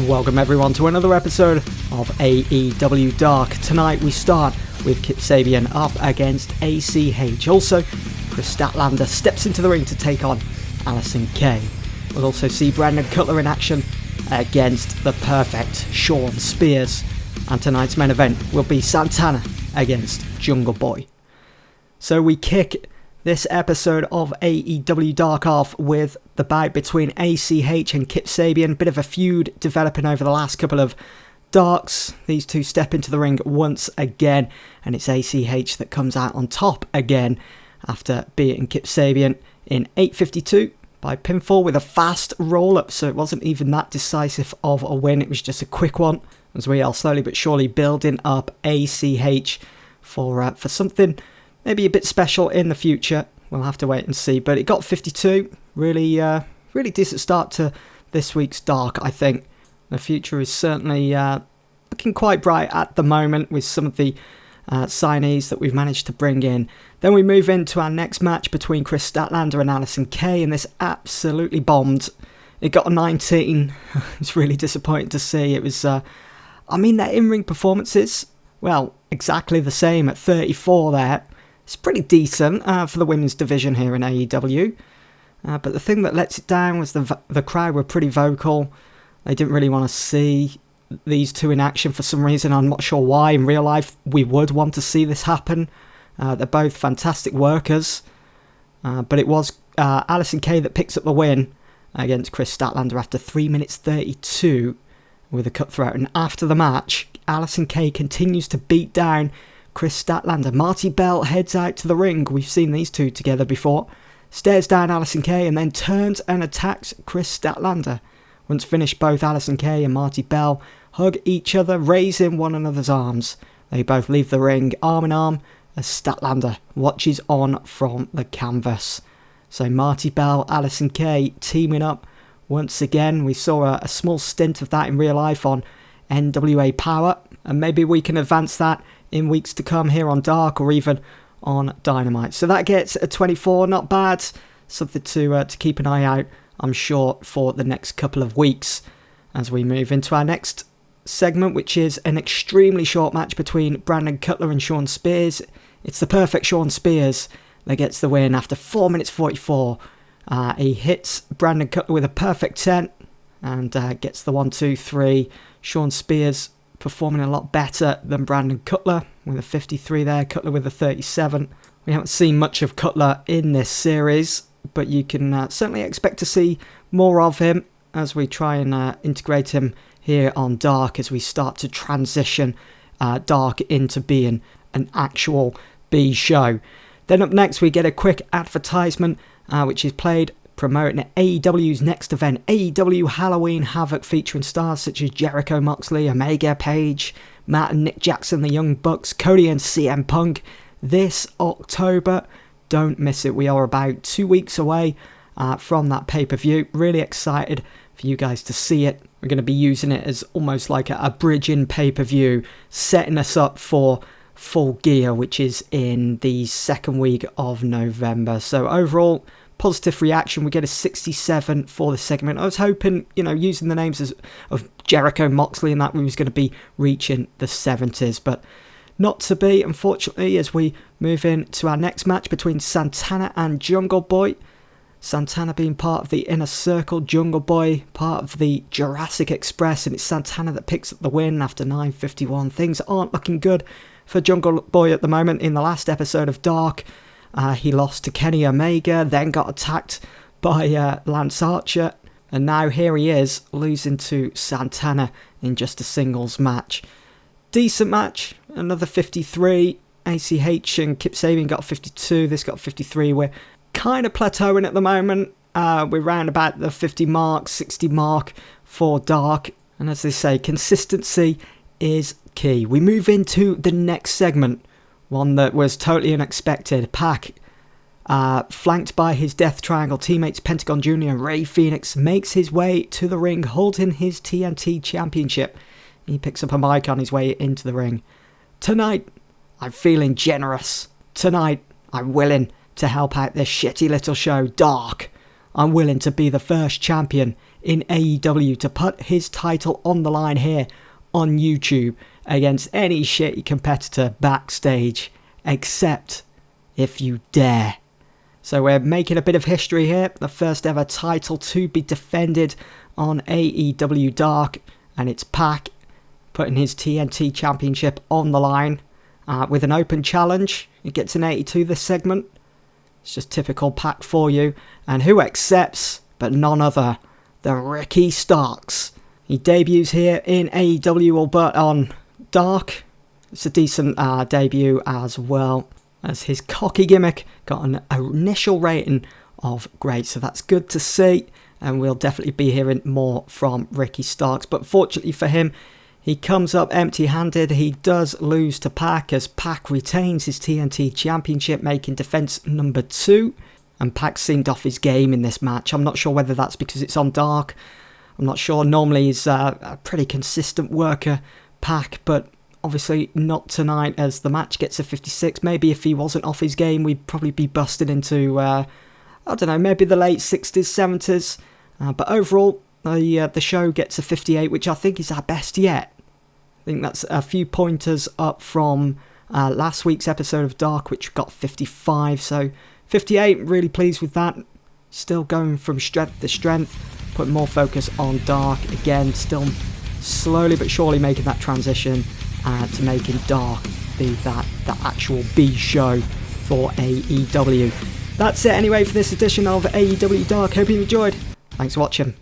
Welcome everyone to another episode of AEW Dark. Tonight we start with Kip Sabian up against ACH. Also, Chris Statlander steps into the ring to take on Allison Kay. We'll also see Brandon Cutler in action against the perfect Sean Spears. And tonight's main event will be Santana against Jungle Boy. So we kick this episode of AEW Dark off with the bout between ACH and Kip Sabian. Bit of a feud developing over the last couple of Darks. These two step into the ring once again, and it's ACH that comes out on top again after beating Kip Sabian in 8:52 by pinfall with a fast roll-up, so it wasn't even that decisive of a win. It was just a quick one, as we are slowly but surely building up ACH for something maybe a bit special in the future. We'll have to wait and see. But it got 52. Really decent start to this week's Dark, I think. The future is certainly looking quite bright at the moment with some of the signees that we've managed to bring in. Then we move into our next match between Chris Statlander and Allison Kay, and this absolutely bombed. It got a 19. It's really disappointing to see. It was, their in-ring performances, well, exactly the same at 34 there. It's pretty decent for the women's division here in AEW. But the thing that lets it down was the crowd were pretty vocal. They didn't really want to see these two in action for some reason. I'm not sure why. In real life, we would want to see this happen. They're both fantastic workers. But it was Allison Kay that picks up the win against Chris Statlander after 3 minutes 32 with a cutthroat. And after the match, Allison Kay continues to beat down Chris Statlander. Marty Bell heads out to the ring. We've seen these two together before. Stares down Allison Kay and then turns and attacks Chris Statlander. Once finished, both Allison Kay and Marty Bell hug each other, raising one another's arms. They both leave the ring arm in arm as Statlander watches on from the canvas. So Marty Bell, Allison Kay teaming up once again. We saw a small stint of that in real life on NWA Power, and maybe we can advance that in weeks to come here on Dark or even on Dynamite. So that gets a 24, not bad. Something to keep an eye out, I'm sure, for the next couple of weeks as we move into our next segment, which is an extremely short match between Brandon Cutler and Sean Spears. It's the perfect Sean Spears that gets the win after 4 minutes 44. He hits Brandon Cutler with a perfect 10 and gets the 1, 2, 3. Sean Spears performing a lot better than Brandon Cutler with a 53 there, Cutler with a 37. We haven't seen much of Cutler in this series, but you can certainly expect to see more of him as we try and integrate him here on Dark as we start to transition Dark into being an actual B show. Then up next we get a quick advertisement which is played promoting AEW's next event, AEW Halloween Havoc, featuring stars such as Jericho Moxley, Omega, Page, Matt and Nick Jackson, the Young Bucks, Cody and CM Punk this October. Don't miss it. We are about 2 weeks away from that pay-per-view. Really excited for you guys to see it. We're going to be using it as almost like a bridging pay-per-view, setting us up for Full Gear, which is in the second week of November. So overall, positive reaction. We get a 67 for the segment. I was hoping, using the names of Jericho, Moxley and that, we was going to be reaching the 70s, but not to be, unfortunately, as we move into our next match between Santana and Jungle Boy. Santana being part of the Inner Circle, Jungle Boy part of the Jurassic Express, and it's Santana that picks up the win after 9:51. Things aren't looking good for Jungle Boy at the moment. In the last episode of Dark, he lost to Kenny Omega, then got attacked by Lance Archer, and now here he is losing to Santana in just a singles match. Decent match, another 53. ACH and Kip Sabian got 52, this got 53. We're kind of plateauing at the moment. We're around about the 50 mark, 60 mark for Dark, and as they say, consistency is key. We move into the next segment, one that was totally unexpected. Pac, flanked by his Death Triangle teammates Pentagon Jr. and Rey Fenix, makes his way to the ring holding his TNT Championship. He picks up a mic on his way into the ring. Tonight, I'm feeling generous. Tonight, I'm willing to help out this shitty little show, Dark. I'm willing to be the first champion in AEW to put his title on the line here on YouTube against any shitty competitor backstage, except if you dare. So we're making a bit of history here, the first ever title to be defended on AEW Dark, and it's Pac putting his TNT Championship on the line with an open challenge. It gets an 82 this segment. It's just typical Pac for you. And who accepts but none other than Ricky Starks. He debuts here in AEW, but on Dark. It's a decent debut as well, as his cocky gimmick got an initial rating of great, so that's good to see, and we'll definitely be hearing more from Ricky Starks. But fortunately for him, he comes up empty-handed. He does lose to Pac, as Pac retains his TNT Championship, making defense number 2. And Pac seemed off his game in this match. I'm not sure whether that's because it's on Dark. I'm not sure. Normally he's a pretty consistent worker, Pac, but obviously not tonight, as the match gets a 56. Maybe if he wasn't off his game, we'd probably be busted into, I don't know, maybe the late 60s, 70s. But overall, the show gets a 58, which I think is our best yet. I think that's a few pointers up from last week's episode of Dark, which got 55. So 58, really pleased with that. Still going from strength to strength, putting more focus on Dark. Again, still slowly but surely making that transition to making Dark be that actual B show for AEW. That's it anyway for this edition of AEW Dark. Hope you enjoyed. Thanks for watching.